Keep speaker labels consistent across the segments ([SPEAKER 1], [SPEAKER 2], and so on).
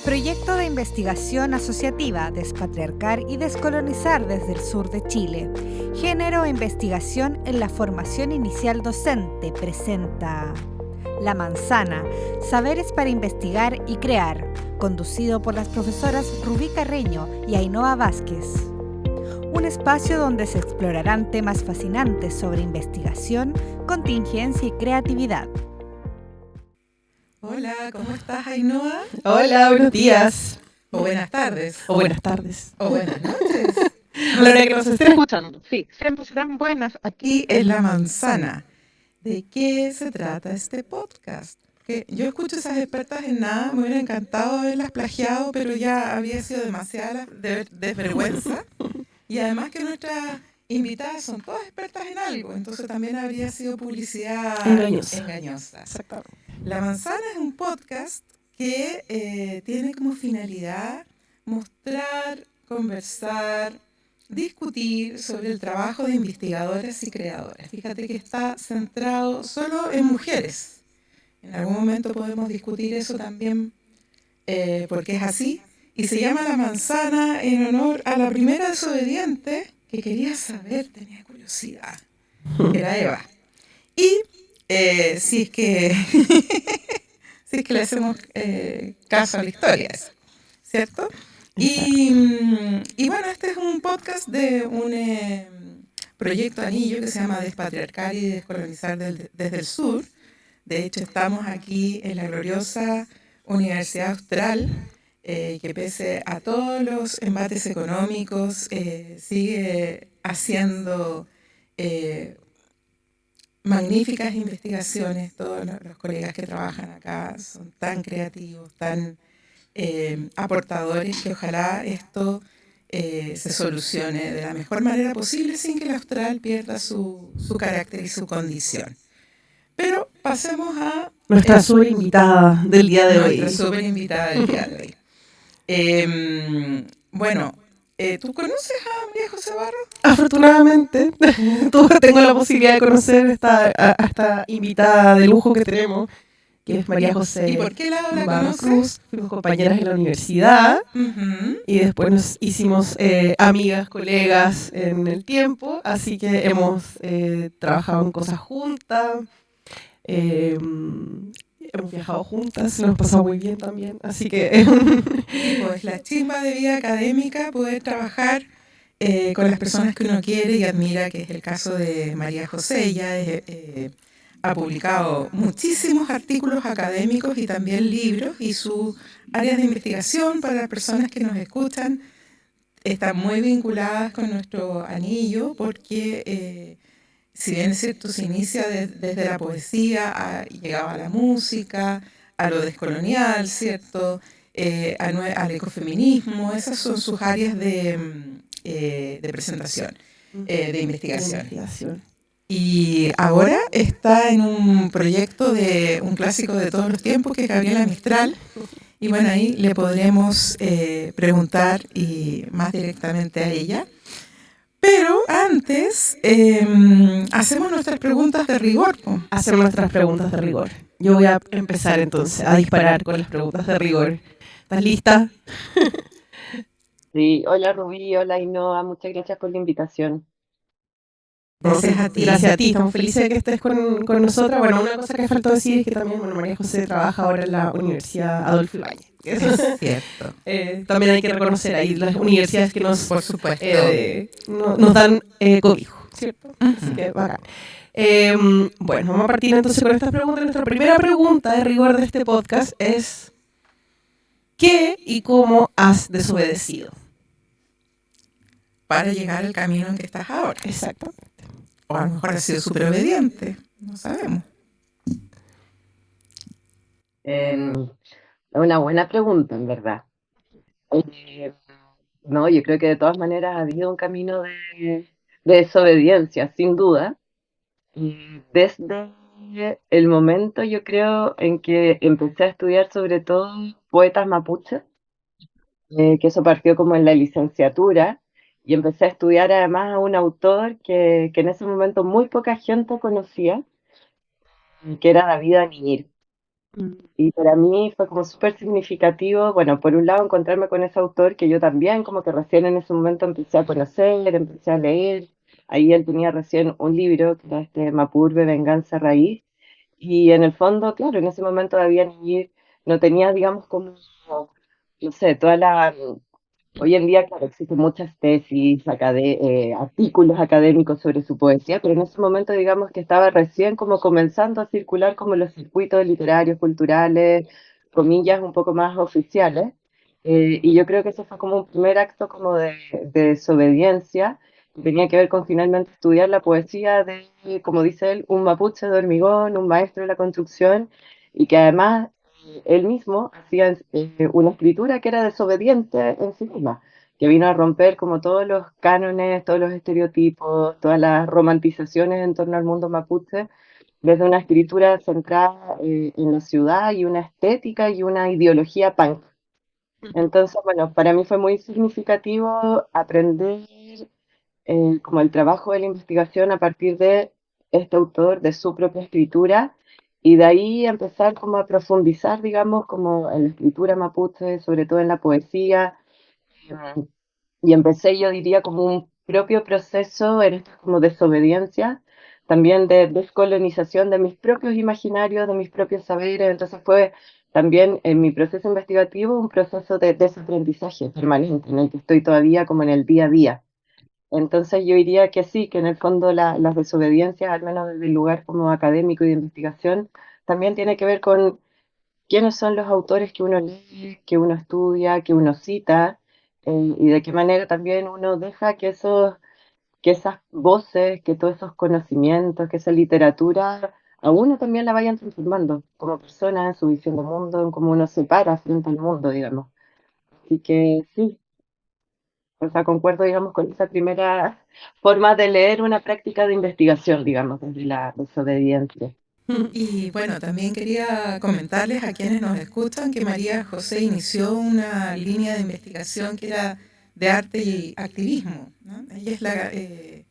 [SPEAKER 1] Proyecto de investigación asociativa Despatriarcar y Descolonizar desde el sur de Chile. Género e investigación en la formación inicial docente presenta La Manzana, saberes para investigar y crear, conducido por las profesoras Rubí Carreño y Ainhoa Vázquez. Un espacio donde se explorarán temas fascinantes sobre investigación, contingencia y creatividad.
[SPEAKER 2] Hola, ¿cómo estás, Ainhoa?
[SPEAKER 3] Hola, buenos días.
[SPEAKER 2] O buenas tardes.
[SPEAKER 3] O buenas tardes.
[SPEAKER 2] O buenas noches.
[SPEAKER 3] A la hora que nos estén escuchando. Sí, siempre serán buenas.
[SPEAKER 2] Aquí es La Manzana. ¿De qué se trata este podcast? Que yo escucho a esas expertas en nada, me hubiera encantado haberlas plagiado, pero ya había sido demasiada desvergüenza. Y además que nuestras invitadas son todas expertas en algo, entonces también habría sido publicidad engañosa.
[SPEAKER 3] Exactamente.
[SPEAKER 2] La Manzana es un podcast que tiene como finalidad mostrar, conversar, discutir sobre el trabajo de investigadoras y creadoras. Fíjate que está centrado solo en mujeres. En algún momento podemos discutir eso también porque es así. Y se llama La Manzana en honor a la primera desobediente que quería saber, tenía curiosidad, que era Eva. Y si es que si es que le hacemos caso a la historia, ¿cierto? Y bueno, este es un podcast de un proyecto anillo que se llama Despatriarcar y Descolonizar desde el sur. De hecho, estamos aquí en la gloriosa Universidad Austral, que pese a todos los embates económicos, sigue haciendo magníficas investigaciones. Todos los colegas que trabajan acá son tan creativos, tan aportadores, que ojalá esto se solucione de la mejor manera posible sin que la Austral pierda su carácter y su condición. Pero pasemos a
[SPEAKER 3] nuestra súper invitada del día de hoy.
[SPEAKER 2] Nuestra súper invitada del día de hoy. Bueno, ¿tú conoces a María José Barro?
[SPEAKER 3] Afortunadamente, tengo la posibilidad de conocer a esta invitada de lujo que tenemos, que es María José.
[SPEAKER 2] ¿Y por qué lado la
[SPEAKER 3] Barro
[SPEAKER 2] conoces?
[SPEAKER 3] Cruz. Fuimos compañeras en la universidad y después nos hicimos amigas, colegas en el tiempo, así que hemos trabajado en cosas juntas. Hemos viajado juntas, nos pasado muy bien también, así que
[SPEAKER 2] y pues la chimba de vida académica, poder trabajar con las personas que uno quiere y admira, que es el caso de María José. Ella ha publicado muchísimos artículos académicos y también libros, y sus áreas de investigación, para las personas que nos escuchan, están muy vinculadas con nuestro anillo, porque si bien es cierto, se inicia desde la poesía, llegaba a la música, a lo descolonial, ¿cierto? Al ecofeminismo. Esas son sus áreas de presentación, de investigación. Y ahora está en un proyecto de un clásico de todos los tiempos, que es Gabriela Mistral. Y bueno, ahí le podremos preguntar y más directamente a ella. Pero antes, hacemos nuestras preguntas de rigor.
[SPEAKER 3] Hacemos nuestras preguntas de rigor. Yo voy a empezar entonces a disparar con las preguntas de rigor. ¿Estás lista?
[SPEAKER 4] Sí, hola Rubí, hola Ainhoa, muchas gracias por la invitación.
[SPEAKER 2] Gracias a ti.
[SPEAKER 3] Gracias a ti, estamos felices de que estés con nosotras. Bueno, una cosa que faltó decir es que también María José trabaja ahora en la Universidad Adolfo Ibáñez.
[SPEAKER 2] Eso es cierto.
[SPEAKER 3] También hay que reconocer ahí las universidades que
[SPEAKER 2] por supuesto,
[SPEAKER 3] nos dan cobijo, ¿cierto? Así que bacán. Bueno, vamos a partir entonces con estas preguntas. Nuestra primera pregunta de rigor de este podcast es: ¿qué y cómo has desobedecido
[SPEAKER 2] para llegar al camino en que estás ahora?
[SPEAKER 3] Exactamente.
[SPEAKER 2] O a lo mejor has sido súper obediente, no sabemos.
[SPEAKER 4] Es una buena pregunta, en verdad. No, yo creo que de todas maneras ha habido un camino de desobediencia, sin duda. Y desde el momento, yo creo, en que empecé a estudiar sobre todo poetas mapuches, que eso partió como en la licenciatura, y empecé a estudiar además a un autor que en ese momento muy poca gente conocía, que era David Añir. Y para mí fue como súper significativo, bueno, por un lado encontrarme con ese autor que yo también como que recién en ese momento empecé a conocer, empecé a leer. Ahí él tenía recién un libro que era este Mapurbe, Venganza Raíz. Y en el fondo, claro, en ese momento todavía no tenía, digamos, como, no sé, toda la... Hoy en día, claro, existen muchas tesis, artículos académicos sobre su poesía, pero en ese momento, digamos que estaba recién como comenzando a circular como los circuitos literarios, culturales, comillas, un poco más oficiales. Y yo creo que ese fue como un primer acto como de desobediencia, que tenía que ver con finalmente estudiar la poesía de, como dice él, un mapuche de hormigón, un maestro de la construcción, y que además él mismo hacía una escritura que era desobediente en sí misma, que vino a romper como todos los cánones, todos los estereotipos, todas las romantizaciones en torno al mundo mapuche, desde una escritura centrada en la ciudad y una estética y una ideología punk. Entonces, bueno, para mí fue muy significativo aprender como el trabajo de la investigación a partir de este autor, de su propia escritura, y de ahí empezar como a profundizar, digamos, como en la escritura mapuche, sobre todo en la poesía, eh, y empecé, yo diría, como un propio proceso en esto como desobediencia, también de descolonización de mis propios imaginarios, de mis propios saberes, entonces fue también en mi proceso investigativo un proceso de desaprendizaje permanente, en el que estoy todavía como en el día a día. Entonces yo diría que sí, que en el fondo las desobediencias, al menos desde el lugar como académico y de investigación, también tiene que ver con quiénes son los autores que uno lee, que uno estudia, que uno cita, y de qué manera también uno deja que esas voces, que todos esos conocimientos, que esa literatura, a uno también la vayan transformando como persona, en su visión del mundo, en cómo uno se para frente al mundo, digamos. Así que sí. O sea, concuerdo, digamos, con esa primera forma de leer una práctica de investigación, digamos, desde la desobediencia.
[SPEAKER 2] Y bueno, también quería comentarles a quienes nos escuchan que María José inició una línea de investigación que era de arte y activismo, ¿no? Ella es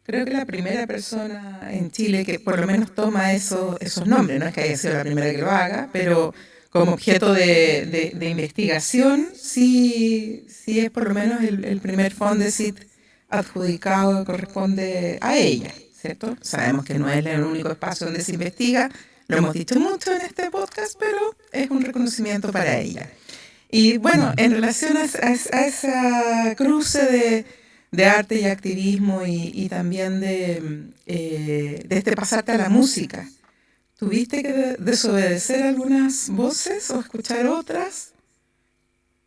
[SPEAKER 2] creo que la primera persona en Chile que por lo menos toma esos nombres, no es que haya sido la primera que lo haga, pero como objeto de investigación, sí, sí es por lo menos el primer Fondesit adjudicado corresponde a ella, ¿cierto? Sabemos que no es el único espacio donde se investiga, lo hemos dicho mucho en este podcast, pero es un reconocimiento para ella. Y bueno, en relación a esa cruce de arte y activismo y también de este pasarte a la música, ¿tuviste que desobedecer algunas voces o escuchar otras?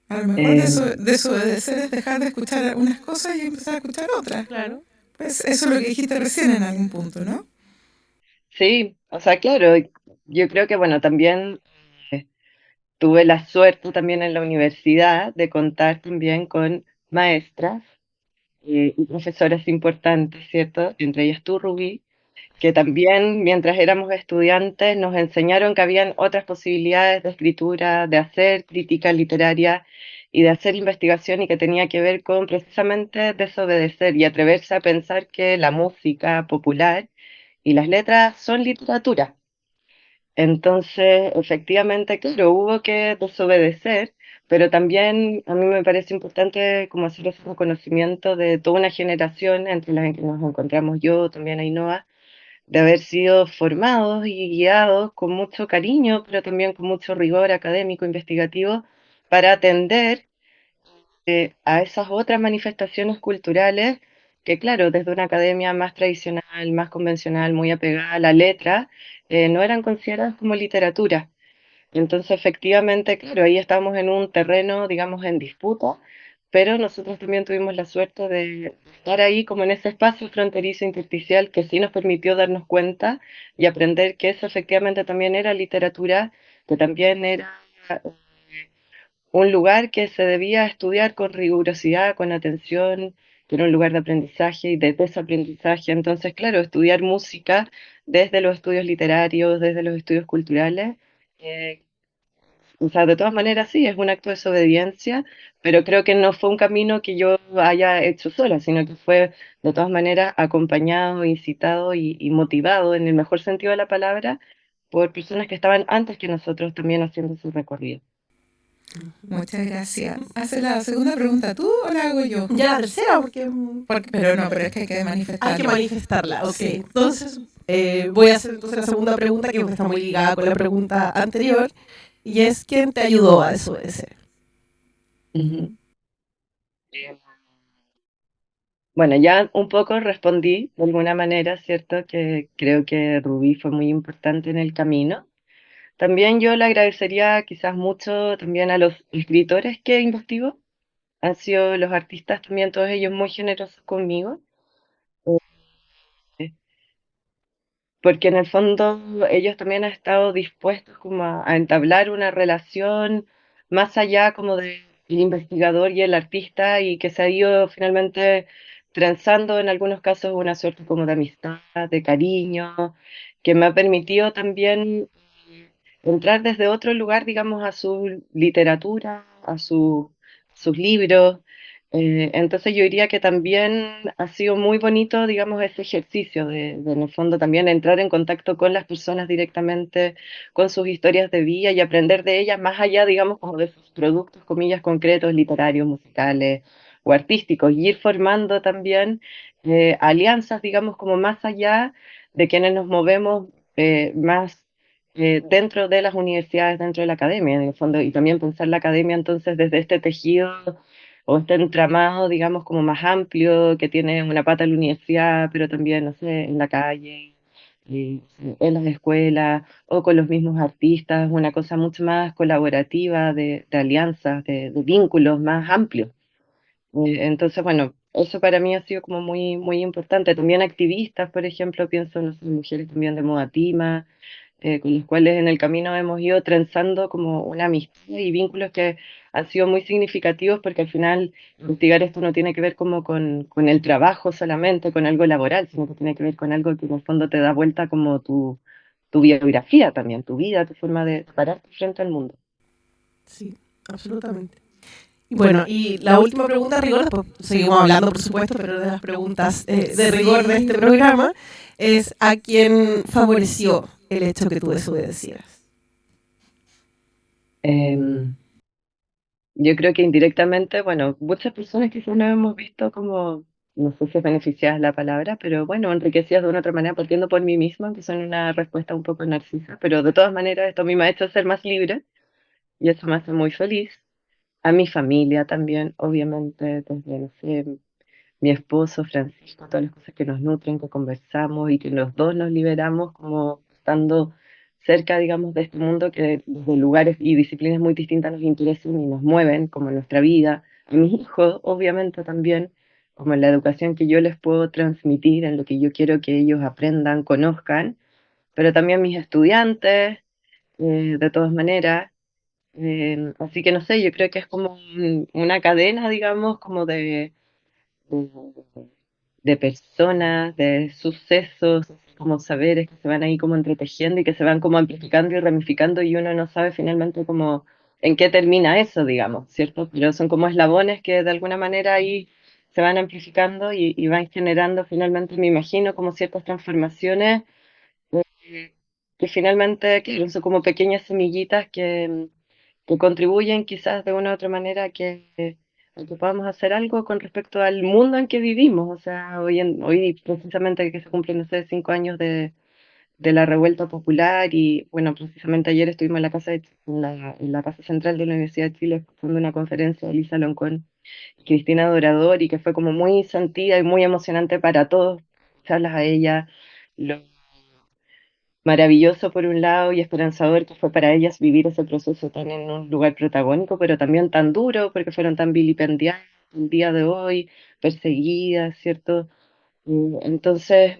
[SPEAKER 2] A lo mejor
[SPEAKER 4] Eh,
[SPEAKER 2] desobedecer es dejar de escuchar algunas cosas y empezar a escuchar otras.
[SPEAKER 3] Claro.
[SPEAKER 2] Pues eso es lo que dijiste recién en algún punto, ¿no?
[SPEAKER 4] sí, o sea, claro, yo creo que, bueno, también eh, tuve la suerte también en la universidad de contar también con maestras y profesoras importantes, ¿cierto? Entre ellas tú, Rubí, que también mientras éramos estudiantes nos enseñaron que habían otras posibilidades de escritura, de hacer crítica literaria y de hacer investigación y que tenía que ver con precisamente desobedecer y atreverse a pensar que la música popular y las letras son literatura. Entonces, efectivamente, claro, hubo que desobedecer, pero también a mí me parece importante como hacer ese reconocimiento de toda una generación entre las que nos encontramos yo, también Ainhoa, de haber sido formados y guiados con mucho cariño, pero también con mucho rigor académico, investigativo, para atender a esas otras manifestaciones culturales que, claro, desde una academia más tradicional, más convencional, muy apegada a la letra, no eran consideradas como literatura. Entonces, efectivamente, claro, ahí estamos en un terreno, digamos, en disputa, pero nosotros también tuvimos la suerte de estar ahí como en ese espacio fronterizo intersticial que sí nos permitió darnos cuenta y aprender que eso efectivamente también era literatura, que también era un lugar que se debía estudiar con rigurosidad, con atención, que era un lugar de aprendizaje y de desaprendizaje. Entonces, claro, estudiar música desde los estudios literarios, desde los estudios culturales, eh, o sea, de todas maneras sí, es un acto de desobediencia, pero creo que no fue un camino que yo haya hecho sola, sino que fue de todas maneras acompañado, incitado y motivado, en el mejor sentido de la palabra, por personas que estaban antes que nosotros también haciendo su recorrido.
[SPEAKER 2] Muchas gracias. ¿Hace la segunda pregunta tú o la hago yo?
[SPEAKER 3] Ya la tercera, porque
[SPEAKER 2] Pero es que hay que manifestarla.
[SPEAKER 3] hay que manifestarla. Ok,
[SPEAKER 2] Sí.
[SPEAKER 3] entonces voy a hacer entonces la segunda pregunta, que está muy ligada con la pregunta anterior, y es: ¿quién te ayudó a desobedecer?
[SPEAKER 4] Ujú. Bueno, ya un poco respondí de alguna manera, ¿cierto? Que creo que Rubí fue muy importante en el camino. También yo le agradecería quizás mucho también a los escritores que investigo. Han sido los artistas también, todos ellos muy generosos conmigo. eh, Porque en el fondo ellos también han estado dispuestos como a entablar una relación más allá como del investigador y el artista y que se ha ido finalmente transando en algunos casos una suerte como de amistad, de cariño, que me ha permitido también entrar desde otro lugar, digamos, a su literatura, sus libros. Entonces yo diría que también ha sido muy bonito, digamos, ese ejercicio de, en el fondo también entrar en contacto con las personas directamente, con sus historias de vida y aprender de ellas más allá, digamos, como de sus productos, comillas, concretos, literarios, musicales o artísticos, y ir formando también alianzas, digamos, como más allá de quienes nos movemos más dentro de las universidades, dentro de la academia, en el fondo, y también pensar la academia entonces desde este tejido o este entramado, digamos, como más amplio, que tiene una pata en la universidad, pero también, no sé, en la calle, en las escuelas, o con los mismos artistas, una cosa mucho más colaborativa, de alianzas, de vínculos más amplios. Entonces, bueno, eso para mí ha sido como muy, muy importante. También activistas, por ejemplo, pienso, no sé, mujeres también de Modatima, con los cuales en el camino hemos ido trenzando como una amistad y vínculos que han sido muy significativos porque al final investigar esto no tiene que ver como con el trabajo solamente, con algo laboral, sino que tiene que ver con algo que en el fondo te da vuelta como tu biografía también, tu vida, tu forma de pararte frente al mundo.
[SPEAKER 3] Sí, absolutamente. Y bueno, y la última pregunta de rigor, después seguimos hablando, por supuesto, pero de las preguntas de rigor de este programa, es: ¿a quién favoreció el hecho que tú desobedecieras?
[SPEAKER 4] Em, Yo creo que indirectamente, bueno, muchas personas quizás no hemos visto como, no sé si es beneficiadas la palabra, pero bueno, enriquecidas de una otra manera, partiendo por mí misma, que son una respuesta un poco narcisa, pero de todas maneras esto a mí me ha hecho ser más libre y eso me hace muy feliz. A mi familia también, obviamente, desde, no sé, mi esposo Francisco, todas las cosas que nos nutren, que conversamos y que los dos nos liberamos como estando cerca, digamos, de este mundo que desde lugares y disciplinas muy distintas nos interesan y nos mueven, como en nuestra vida. A mis hijos, obviamente, también, como en la educación que yo les puedo transmitir, en lo que yo quiero que ellos aprendan, conozcan, pero también mis estudiantes, de todas maneras. Así que no sé, yo creo que es como una cadena, digamos, como de, de personas, de sucesos, como saberes que se van ahí como entretejiendo y que se van como amplificando y ramificando y uno no sabe finalmente como en qué termina eso, digamos, ¿cierto? Pero son como eslabones que de alguna manera ahí se van amplificando y van generando finalmente, me imagino, como ciertas transformaciones eh, que finalmente claro, son como pequeñas semillitas que contribuyen quizás de una u otra manera a que podamos hacer algo con respecto al mundo en que vivimos. O sea, hoy precisamente que se cumplen, no sé, 5 años de la revuelta popular y bueno, precisamente ayer estuvimos en la en la casa central de la Universidad de Chile escuchando una conferencia de Elisa Loncón y Cristina Dorador y que fue como muy sentida y muy emocionante para todos escucharlas a ella. Lo maravilloso por un lado y esperanzador que fue para ellas vivir ese proceso tan en un lugar protagónico, pero también tan duro porque fueron tan vilipendiadas el día de hoy, perseguidas, ¿cierto? Entonces,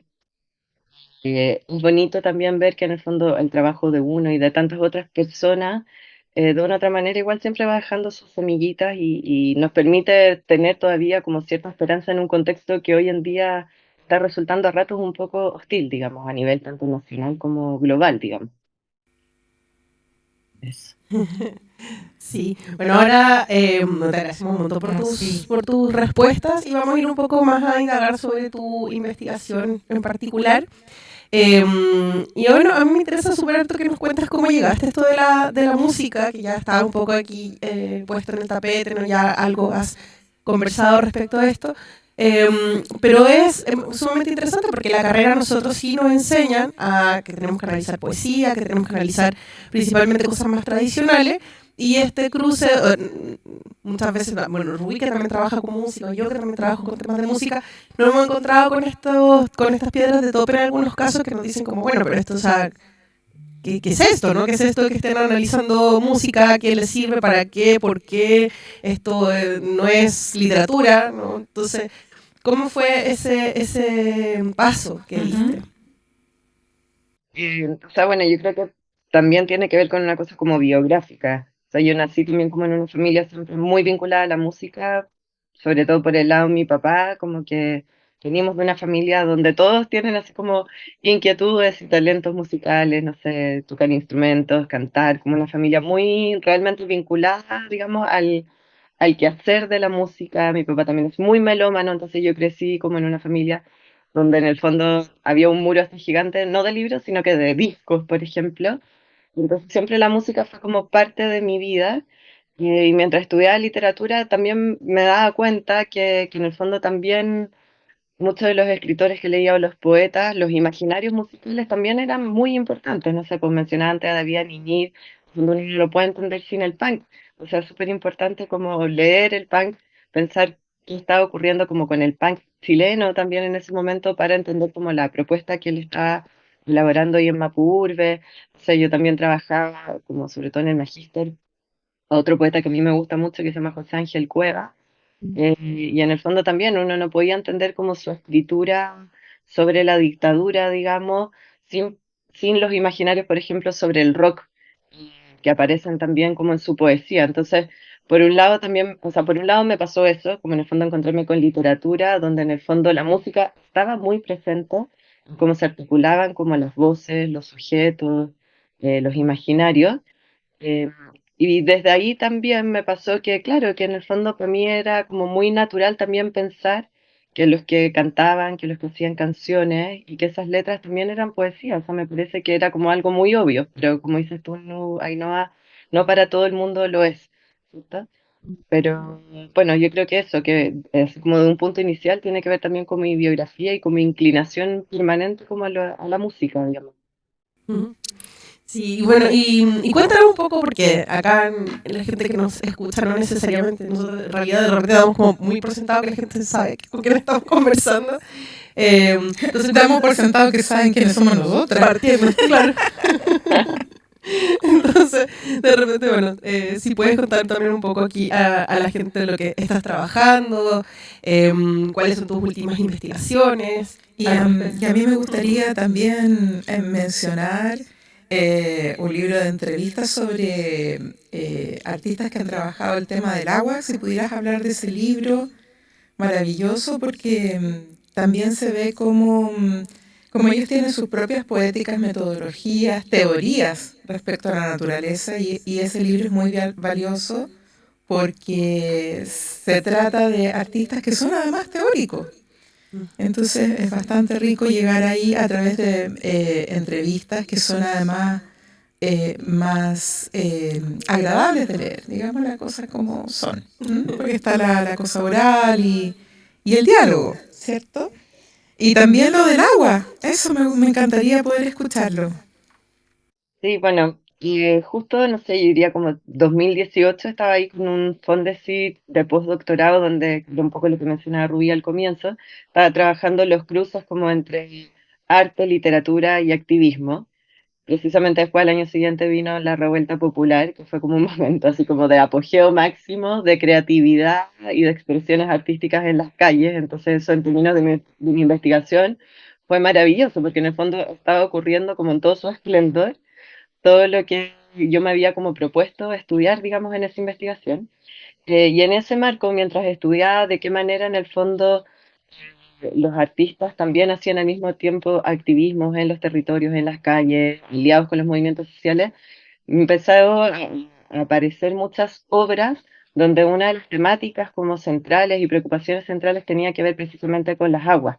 [SPEAKER 4] es bonito también ver que en el fondo el trabajo de uno y de tantas otras personas, de una u otra manera, igual siempre va dejando sus semillitas y nos permite tener todavía como cierta esperanza en un contexto que hoy en día está resultando a ratos un poco hostil, digamos, a nivel tanto nacional como global, digamos. Eso.
[SPEAKER 3] Sí, bueno, ahora te agradecemos un montón por tus respuestas y vamos a ir un poco más a indagar sobre tu investigación en particular. Y bueno, a mí me interesa súper harto que nos cuentes cómo llegaste a esto de la música, que ya estaba un poco aquí puesto en el tapete, ¿no? Ya algo has conversado respecto a esto. Pero es sumamente interesante porque la carrera a nosotros sí nos enseñan a que tenemos que analizar poesía, que tenemos que analizar principalmente cosas más tradicionales. Y este cruce, muchas veces, bueno, Rubí que también trabaja con música, yo que también trabajo con temas de música, nos hemos encontrado con estas piedras de tope en algunos casos que nos dicen como, bueno, pero esto, o sea, ¿qué es esto, no? ¿Qué es esto de que estén analizando música? ¿Qué les sirve? ¿Para qué? ¿Por qué? Esto no es literatura, ¿no? Entonces, ¿cómo fue ese paso que diste?
[SPEAKER 4] O sea, bueno, yo creo que también tiene que ver con una cosa como biográfica. O sea, yo nací también como en una familia siempre muy vinculada a la música, sobre todo por el lado de mi papá, como que venimos de una familia donde todos tienen así como inquietudes y talentos musicales, no sé, tocar instrumentos, cantar, como una familia muy realmente vinculada, digamos, al quehacer de la música. Mi papá también es muy melómano, entonces yo crecí como en una familia donde en el fondo había un muro este gigante, no de libros, sino que de discos, por ejemplo. Entonces siempre la música fue como parte de mi vida. Y mientras estudiaba literatura también me daba cuenta que en el fondo también muchos de los escritores que leía o los poetas, los imaginarios musicales también eran muy importantes. No sé, pues mencionaba antes a David Niñir, uno no lo puede entender sin el punk. O sea, es súper importante como leer el punk, pensar qué estaba ocurriendo como con el punk chileno también en ese momento para entender como la propuesta que él estaba elaborando ahí en Mapurbe. O sea, yo también trabajaba como sobre todo en el Magíster, a otro poeta que a mí me gusta mucho que se llama José Ángel Cueva, y en el fondo también uno no podía entender como su escritura sobre la dictadura, digamos, sin, sin los imaginarios, por ejemplo, sobre el rock, que aparecen también como en su poesía. Entonces, por un lado también, o sea, por un lado me pasó eso, como en el fondo encontrarme con literatura, donde en el fondo la música estaba muy presente, cómo se articulaban como las voces, los sujetos, los imaginarios. Eh, y desde ahí también me pasó que, claro, que en el fondo para mí era como muy natural también pensar que los que cantaban, que los que hacían canciones y que esas letras también eran poesía. O sea, me parece que era como algo muy obvio, pero como dices tú, no, Ainhoa, no para todo el mundo lo es, ¿cierto? Pero bueno, yo creo que eso, que es como de un punto inicial, tiene que ver también con mi biografía y con mi inclinación permanente como a la música, digamos.
[SPEAKER 3] Ujú. Sí, bueno, y cuéntanos un poco, porque acá en la gente que nos escucha no necesariamente, nosotros en realidad de repente damos como muy por sentado que la gente sabe con quién estamos conversando. Entonces
[SPEAKER 2] Damos por sentado que saben quiénes somos nosotras.
[SPEAKER 3] partiendo, claro. Entonces, de repente, bueno, si puedes contar también un poco aquí a la gente de lo que estás trabajando, cuáles son tus últimas investigaciones.
[SPEAKER 2] Y a mí me gustaría también mencionar un libro de entrevistas sobre artistas que han trabajado el tema del agua. Si pudieras hablar de ese libro, maravilloso, porque también se ve como ellos tienen sus propias poéticas, metodologías, teorías respecto a la naturaleza, y ese libro es muy valioso porque se trata de artistas que son además teóricos. Entonces es bastante rico llegar ahí a través de entrevistas que son además más agradables de leer, digamos las cosas como son. Porque está la cosa oral y el diálogo, ¿cierto? Y también lo del agua, eso me encantaría poder escucharlo.
[SPEAKER 4] Sí, bueno, y justo, no sé, yo diría como 2018 estaba ahí con un Fondesit de postdoctorado donde, un poco lo que mencionaba Rubí al comienzo, estaba trabajando los cruces como entre arte, literatura y activismo. Precisamente después, al año siguiente, vino la revuelta popular, que fue como un momento así como de apogeo máximo, de creatividad y de expresiones artísticas en las calles. Entonces eso en términos de mi investigación fue maravilloso, porque en el fondo estaba ocurriendo como en todo su esplendor todo lo que yo me había como propuesto estudiar, digamos, en esa investigación. Y en ese marco, mientras estudiaba de qué manera en el fondo los artistas también hacían al mismo tiempo activismos en los territorios, en las calles, aliados con los movimientos sociales, me empezaron a aparecer muchas obras donde una de las temáticas como centrales y preocupaciones centrales tenía que ver precisamente con las aguas.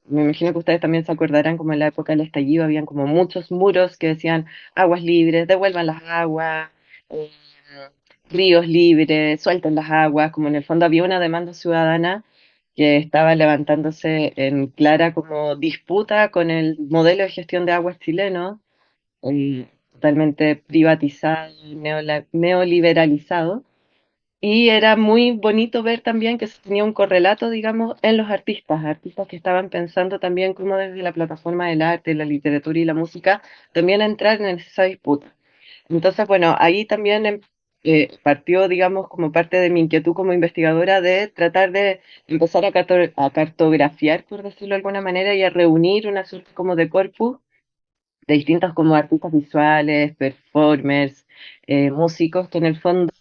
[SPEAKER 4] me imagino que ustedes también se acordarán como en la época del estallido habían como muchos muros que decían aguas libres, devuelvan las aguas, eh, ríos libres, suelten las aguas, como en el fondo había una demanda ciudadana que estaba levantándose en clara como disputa con el modelo de gestión de aguas chileno, totalmente privatizado, neoliberalizado. Y era muy bonito ver también que se tenía un correlato, digamos, en los artistas, artistas que estaban pensando también cómo desde la plataforma del arte, la literatura y la música, también entrar en esa disputa. Entonces, bueno, ahí también partió, digamos, como parte de mi inquietud como investigadora de tratar de empezar a cartografiar, por decirlo de alguna manera, y a reunir una suerte como de corpus de distintos como artistas visuales, performers, músicos que en el fondo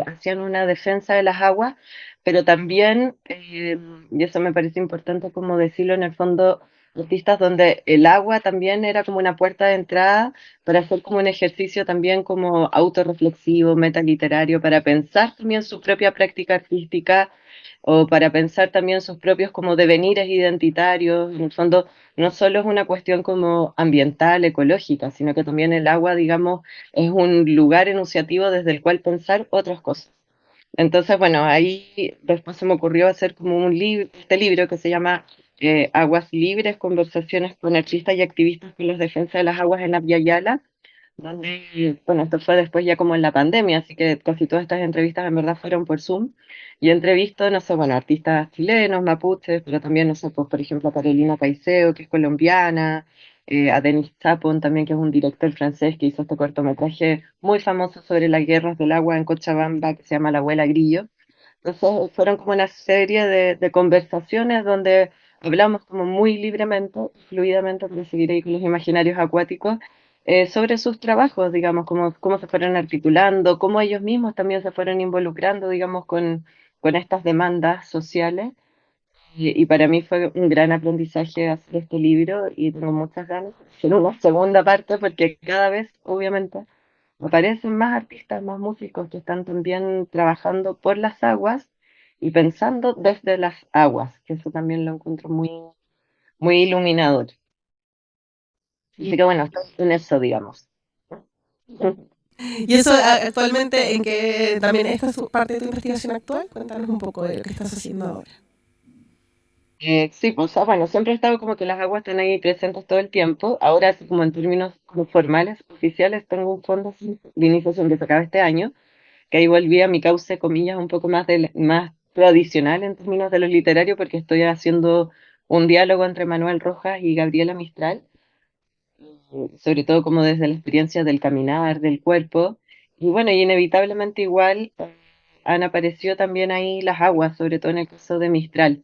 [SPEAKER 4] hacían una defensa de las aguas, pero también, y eso me parece importante como decirlo, en el fondo, artistas donde el agua también era como una puerta de entrada para hacer como un ejercicio también como autorreflexivo, metaliterario, para pensar también su propia práctica artística o para pensar también sus propios como devenires identitarios. En el fondo, no solo es una cuestión como ambiental, ecológica, sino que también el agua, digamos, es un lugar enunciativo desde el cual pensar otras cosas. Entonces, bueno, ahí después se me ocurrió hacer como un libro, este libro que se llama Aguas Libres, conversaciones con artistas y activistas por la defensa de las aguas en Abya Yala, donde, bueno, esto fue después ya como en la pandemia, así que casi todas estas entrevistas en verdad fueron por Zoom. Y entrevisto, no sé, bueno, artistas chilenos, mapuches, pero también, no sé, pues por ejemplo a Carolina Caicedo, que es colombiana, a Denis Chapon también, que es un director francés que hizo este cortometraje muy famoso sobre las guerras del agua en Cochabamba, que se llama La Abuela Grillo. Entonces fueron como una serie de conversaciones donde hablamos como muy libremente, fluidamente, para seguir ahí con los imaginarios acuáticos, sobre sus trabajos, digamos, cómo se fueron articulando, cómo ellos mismos también se fueron involucrando, digamos, con estas demandas sociales. Y para mí fue un gran aprendizaje hacer este libro y tengo muchas ganas de hacer una segunda parte porque cada vez, obviamente, aparecen más artistas, más músicos que están también trabajando por las aguas y pensando desde las aguas, que eso también lo encuentro muy, muy iluminador. Así que bueno, estoy en eso, digamos.
[SPEAKER 3] Y eso actualmente, en que también esta es parte de tu investigación actual, cuéntanos un poco de lo que estás haciendo ahora.
[SPEAKER 4] Sí, pues, o sea, bueno, siempre he estado como que las aguas están ahí presentes todo el tiempo. Ahora, así como en términos como formales, oficiales, tengo un fondo de iniciación que se acaba este año, que ahí volví a mi cauce, comillas, un poco más, más tradicional en términos de lo literario, porque estoy haciendo un diálogo entre Manuel Rojas y Gabriela Mistral, sobre todo como desde la experiencia del caminar, del cuerpo. Y bueno, y inevitablemente igual han aparecido también ahí las aguas, sobre todo en el caso de Mistral.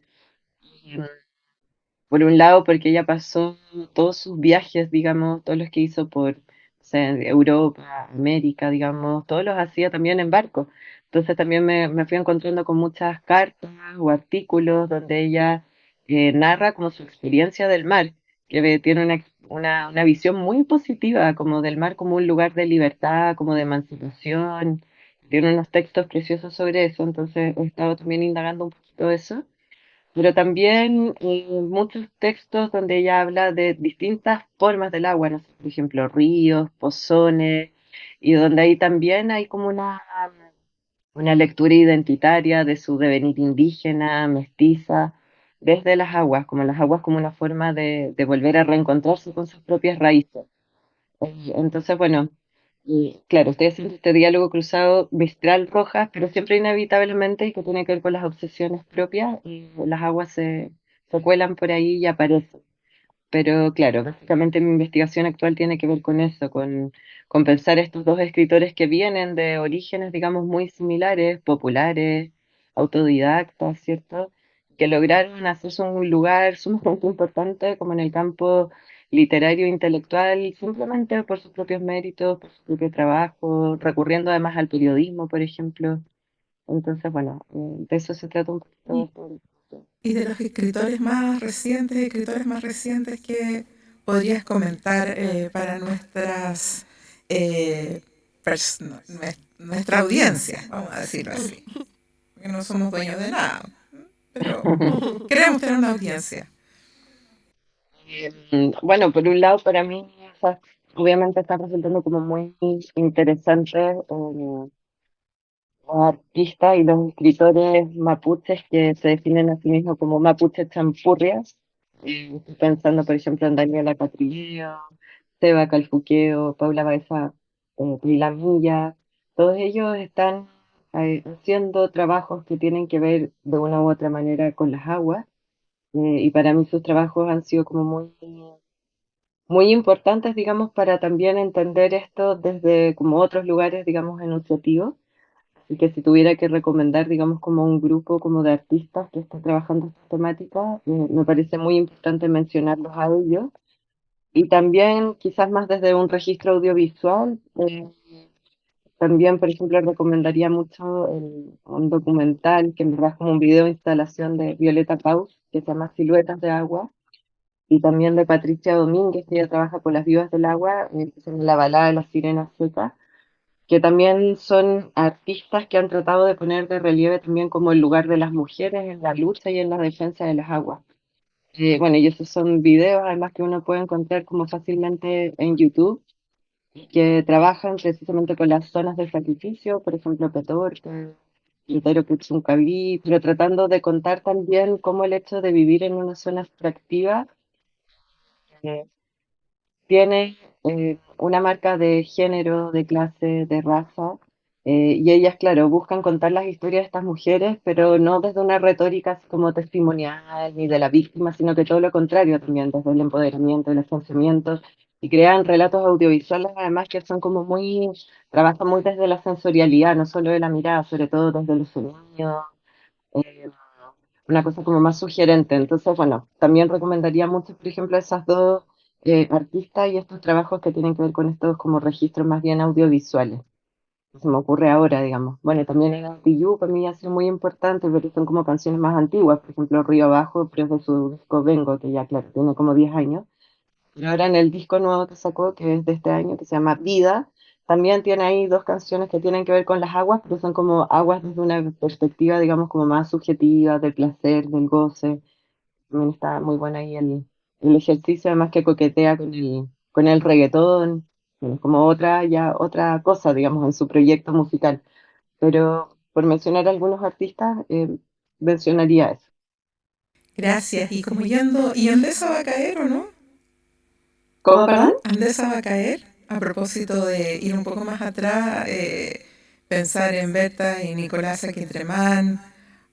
[SPEAKER 4] Por un lado, porque ella pasó todos sus viajes, digamos, todos los que hizo por, o sea, Europa, América, digamos, todos los hacía también en barco. Entonces también me fui encontrando con muchas cartas o artículos donde ella narra como su experiencia del mar, que tiene una visión muy positiva como del mar como un lugar de libertad, como de emancipación. Tiene unos textos preciosos sobre eso, entonces he estado también indagando un poquito eso, pero también muchos textos donde ella habla de distintas formas del agua, no sé, por ejemplo, ríos, pozones, y donde ahí también hay como una lectura identitaria de su devenir indígena, mestiza, desde las aguas como una forma de volver a reencontrarse con sus propias raíces. Entonces, bueno, y claro, estoy haciendo este diálogo cruzado Mistral Rojas, pero siempre inevitablemente y que tiene que ver con las obsesiones propias y las aguas se cuelan por ahí y aparecen. Pero claro, básicamente mi investigación actual tiene que ver con eso, con pensar estos dos escritores que vienen de orígenes, digamos, muy similares, populares, autodidactas, ¿cierto? Que lograron hacerse un lugar sumamente importante como en el campo literario e intelectual, simplemente por sus propios méritos, por su propio trabajo, recurriendo además al periodismo, por ejemplo. Entonces, bueno, de eso se trata un poquito.
[SPEAKER 2] Y de los escritores más recientes que podrías comentar para eh, nuestra audiencia, vamos a decirlo así. Porque no somos dueños de nada, pero queremos tener una audiencia.
[SPEAKER 4] Bueno, por un lado, para mí, o sea, obviamente está resultando como muy interesante los artistas y los escritores mapuches que se definen a sí mismos como mapuches champurrias. Estoy pensando, por ejemplo, en Daniela Catrileo, Seba Calfuqueo, Paula Baeza, Milla. Todos ellos están haciendo trabajos que tienen que ver de una u otra manera con las aguas. Y para mí sus trabajos han sido como muy importantes, digamos, para también entender esto desde como otros lugares, digamos, enunciativos. Así que si tuviera que recomendar, digamos, como un grupo como de artistas que están trabajando esta temática, me parece muy importante mencionarlos a ellos. Y también, quizás más desde un registro audiovisual, también, por ejemplo, recomendaría mucho un documental que en verdad es como un video de instalación de Violeta Paus, que se llama Siluetas de Agua, y también de Patricia Domínguez, que ella trabaja con las vivas del agua, que se llama La balada de las sirenas secas, que también son artistas que han tratado de poner de relieve también como el lugar de las mujeres en la lucha y en la defensa de las aguas. Bueno, y esos son videos además que uno puede encontrar como fácilmente en YouTube, que trabajan precisamente con las zonas de sacrificio, por ejemplo, Petorca, Lutero Kitsuncaví, pero tratando de contar también cómo el hecho de vivir en una zona extractiva eh, tiene una marca de género, de clase, de raza, y ellas, claro, buscan contar las historias de estas mujeres, pero no desde una retórica así como testimonial ni de la víctima, sino que todo lo contrario también, desde el empoderamiento, el agenciamiento, y crean relatos audiovisuales además que son como muy, trabajan muy desde la sensorialidad, no solo de la mirada, sobre todo desde los sonidos, eh, una cosa como más sugerente. Entonces, bueno, también recomendaría mucho, por ejemplo, esas dos artistas y estos trabajos que tienen que ver con estos como registros más bien audiovisuales. Se me ocurre ahora, digamos. Bueno, también el Antillú para mí ha sido muy importante, pero son como canciones más antiguas, por ejemplo, Río Abajo, pero es de su disco Vengo, que ya, claro, tiene como 10 años. Pero ahora en el disco nuevo que sacó, que es de este año, que se llama Vida, también tiene ahí dos canciones que tienen que ver con las aguas, pero son como aguas desde una perspectiva, digamos, como más subjetiva, del placer, del goce. También está muy bueno ahí el ejercicio, además que coquetea con el reggaetón, bueno, como otra cosa, digamos, en su proyecto musical. Pero por mencionar algunos artistas, mencionaría eso.
[SPEAKER 2] Gracias. Y como yendo, ¿y Andesa va a caer o no?
[SPEAKER 4] ¿Cómo, perdón?
[SPEAKER 2] Andesa va a caer. A propósito de ir un poco más atrás, pensar en Berta y Nicolasa Quintremán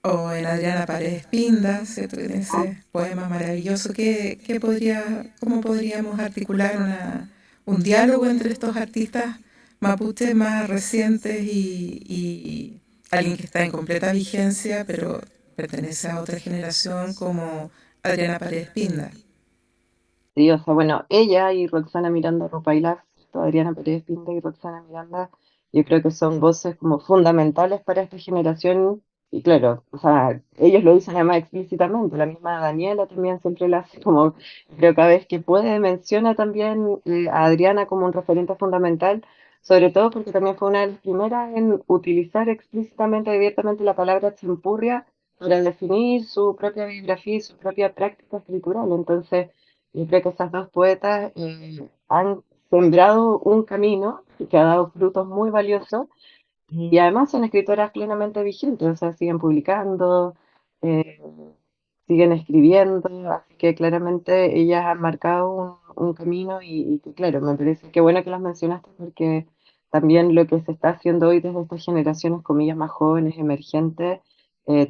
[SPEAKER 2] o en Adriana Paredes Pinda, ¿cierto? En ese poema maravilloso. ¿Cómo podríamos articular un diálogo entre estos artistas mapuches más recientes y alguien que está en completa vigencia, pero pertenece a otra generación como Adriana Paredes Pinda?
[SPEAKER 4] Sí, o sea, bueno, ella y Roxana Miranda Rupailaz, Adriana Pérez Pinta y Roxana Miranda, yo creo que son voces como fundamentales para esta generación. Y claro, o sea, ellos lo dicen además explícitamente, la misma Daniela también siempre la hace como, creo cada vez que puede, menciona también a Adriana como un referente fundamental, sobre todo porque también fue una de las primeras en utilizar explícitamente y abiertamente la palabra champurria para definir su propia biografía y su propia práctica escritural. Entonces, yo creo que esas dos poetas han sembrado un camino que ha dado frutos muy valiosos y además son escritoras plenamente vigentes, o sea, siguen publicando, eh, siguen escribiendo, así que claramente ellas han marcado un camino y que claro, me parece que bueno que las mencionaste porque también lo que se está haciendo hoy desde estas generaciones, comillas, más jóvenes, emergentes,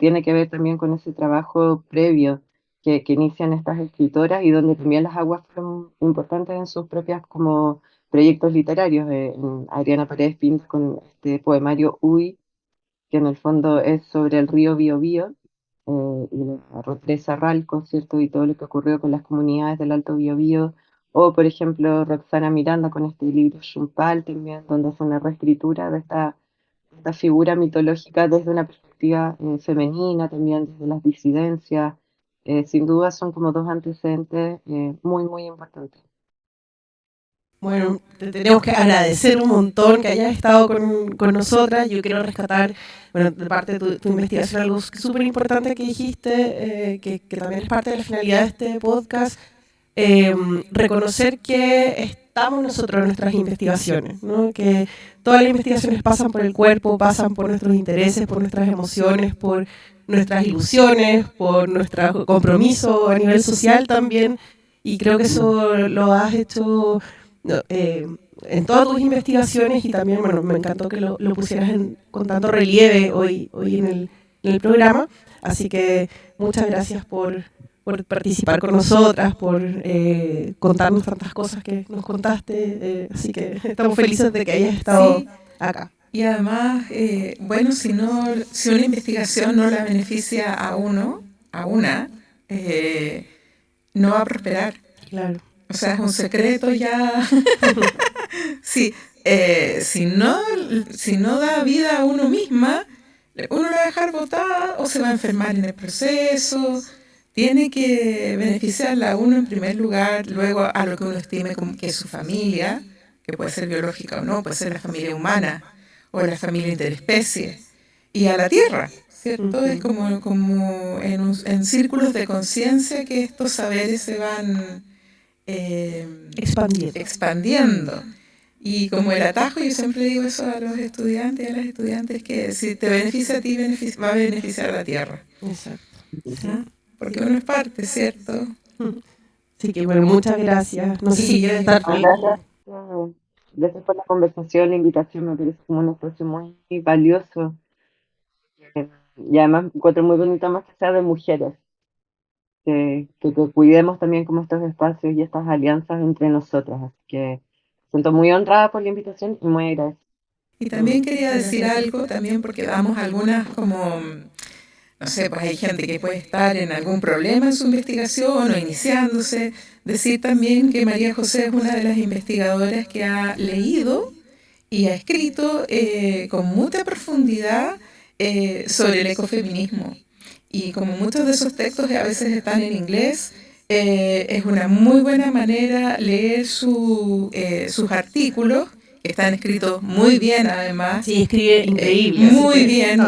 [SPEAKER 4] tiene que ver también con ese trabajo previo que inician estas escritoras y donde también las aguas fueron importantes en sus propias como proyectos literarios. En Adriana Paredes Pinto con este poemario Uy, que en el fondo es sobre el río Biobío y la represa Ralco, ¿cierto? Y todo lo que ocurrió con las comunidades del Alto Biobío. O, por ejemplo, Roxana Miranda con este libro Xumpal también, donde hace una reescritura de esta figura mitológica desde una perspectiva femenina, también desde las disidencias. Sin duda son como dos antecedentes muy, muy importantes.
[SPEAKER 3] Bueno, te tenemos que agradecer un montón que hayas estado con nosotras. Yo quiero rescatar, bueno, de parte de tu investigación, algo súper importante que dijiste, que también es parte de la finalidad de este podcast, reconocer que estamos nosotros en nuestras investigaciones, ¿no? Que todas las investigaciones pasan por el cuerpo, pasan por nuestros intereses, por nuestras emociones, por nuestras ilusiones, por nuestro compromiso a nivel social también, y creo que eso lo has hecho en todas tus investigaciones, y también, bueno, me encantó que lo pusieras con tanto relieve hoy en el programa, así que muchas gracias por participar con nosotras, por contarnos tantas cosas que nos contaste, así que estamos felices de que hayas estado acá.
[SPEAKER 2] Y además, bueno, si una investigación no la beneficia a uno, a una, no va a prosperar.
[SPEAKER 3] Claro.
[SPEAKER 2] O sea, es un secreto ya. Sí, si no da vida a uno misma, uno la va a dejar botada o se va a enfermar en el proceso. Tiene que beneficiarla a uno en primer lugar, luego a lo que uno estime como que es su familia, que puede ser biológica o no, puede ser la familia humana o la familia interespecie, y a la Tierra, ¿cierto? Uh-huh. Es como en círculos de conciencia que estos saberes se van expandiendo. Y como el atajo, yo siempre digo eso a los estudiantes y a las estudiantes, que si te beneficia a ti, va a beneficiar a la Tierra.
[SPEAKER 3] Exacto.
[SPEAKER 2] ¿Sí? Porque uno es parte, ¿cierto?
[SPEAKER 3] Así que bueno, muchas gracias. No sé si quieres estar...
[SPEAKER 4] Gracias por la conversación, la invitación, me parece como un espacio muy valioso. Y además encuentro muy bonito más que sea de mujeres. Que cuidemos también como estos espacios y estas alianzas entre nosotras. Así que me siento muy honrada por la invitación y muy agradecida.
[SPEAKER 2] Y también quería decir algo, también porque damos algunas como... No sé, pues hay gente que puede estar en algún problema en su investigación o iniciándose. Decir también que María José es una de las investigadoras que ha leído y ha escrito con mucha profundidad sobre el ecofeminismo. Y como muchos de esos textos a veces están en inglés, es una muy buena manera leer sus artículos, que están escritos muy bien además.
[SPEAKER 3] Sí, escribe increíble.
[SPEAKER 2] Muy bien,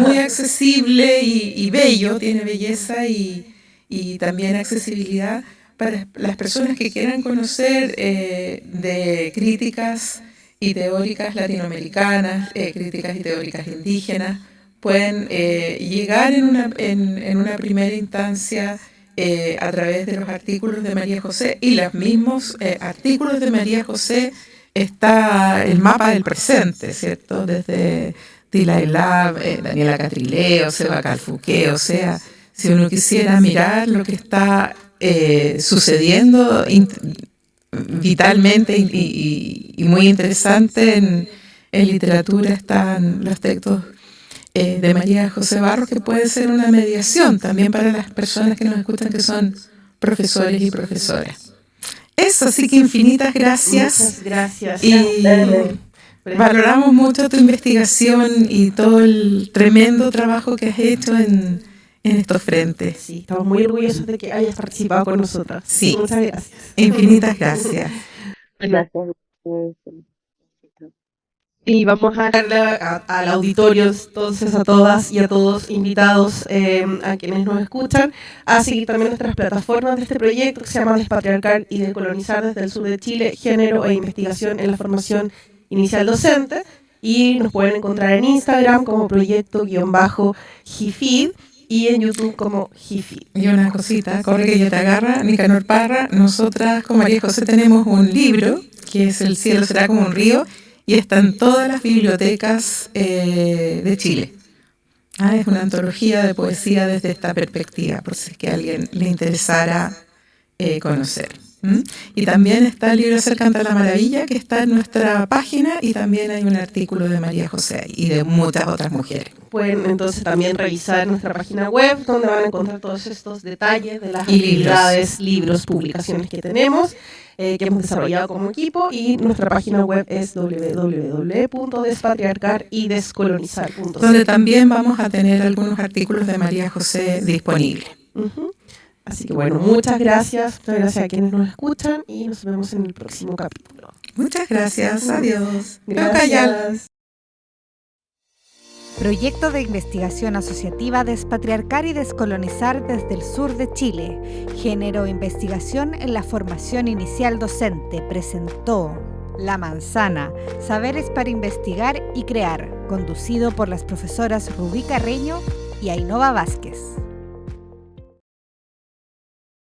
[SPEAKER 2] muy accesible y bello, tiene belleza y también accesibilidad para las personas que quieran conocer de críticas y teóricas latinoamericanas, críticas y teóricas indígenas. Pueden llegar en una primera instancia a través de los artículos de María José, y los mismos artículos de María José está el mapa del presente, ¿cierto? Desde Tila Elab, Daniela Catrileo, Seba Calfuqué, o sea, si uno quisiera mirar lo que está sucediendo vitalmente y muy interesante en literatura, están los textos de María José Barros, que puede ser una mediación también para las personas que nos escuchan que son profesores y profesoras. Eso, así que infinitas gracias.
[SPEAKER 3] Muchas gracias.
[SPEAKER 2] Y valoramos mucho tu investigación y todo el tremendo trabajo que has hecho en estos frentes.
[SPEAKER 3] Sí, estamos muy orgullosos de que hayas participado con nosotras.
[SPEAKER 2] Sí.
[SPEAKER 3] Muchas gracias.
[SPEAKER 2] Infinitas gracias.
[SPEAKER 4] Gracias.
[SPEAKER 3] Y vamos a darle al auditorio, entonces a todas y a todos invitados, a quienes nos escuchan, a seguir también nuestras plataformas de este proyecto que se llama Despatriarcar y Decolonizar desde el sur de Chile, género e investigación en la formación inicial docente. Y nos pueden encontrar en Instagram como proyecto_GIFID y en YouTube como GIFID.
[SPEAKER 2] Y una cosita, corre que yo te agarra, Nicanor Parra. Nosotras con María José tenemos un libro que es El cielo será como un río, y está en todas las bibliotecas de Chile. Es una antología de poesía desde esta perspectiva, por si es que a alguien le interesara conocer. Y también está el libro Ser Canta la Maravilla, que está en nuestra página, y también hay un artículo de María José y de muchas otras mujeres.
[SPEAKER 3] Pueden entonces también revisar nuestra página web, donde van a encontrar todos estos detalles de las actividades, libros, publicaciones que tenemos, que hemos desarrollado como equipo, y nuestra página web es www.despatriarcaridescolonizar.cl,
[SPEAKER 2] donde también vamos a tener algunos artículos de María José disponibles.
[SPEAKER 3] Así que bueno, muchas gracias a quienes nos escuchan, y nos vemos en el próximo capítulo.
[SPEAKER 2] Muchas gracias, adiós.
[SPEAKER 3] Gracias.
[SPEAKER 1] Proyecto de investigación asociativa Despatriarcar y Descolonizar desde el sur de Chile. Género e investigación en la formación inicial docente. Presentó La Manzana, Saberes para investigar y crear, conducido por las profesoras Rubí Carreño y Ainhoa Vázquez.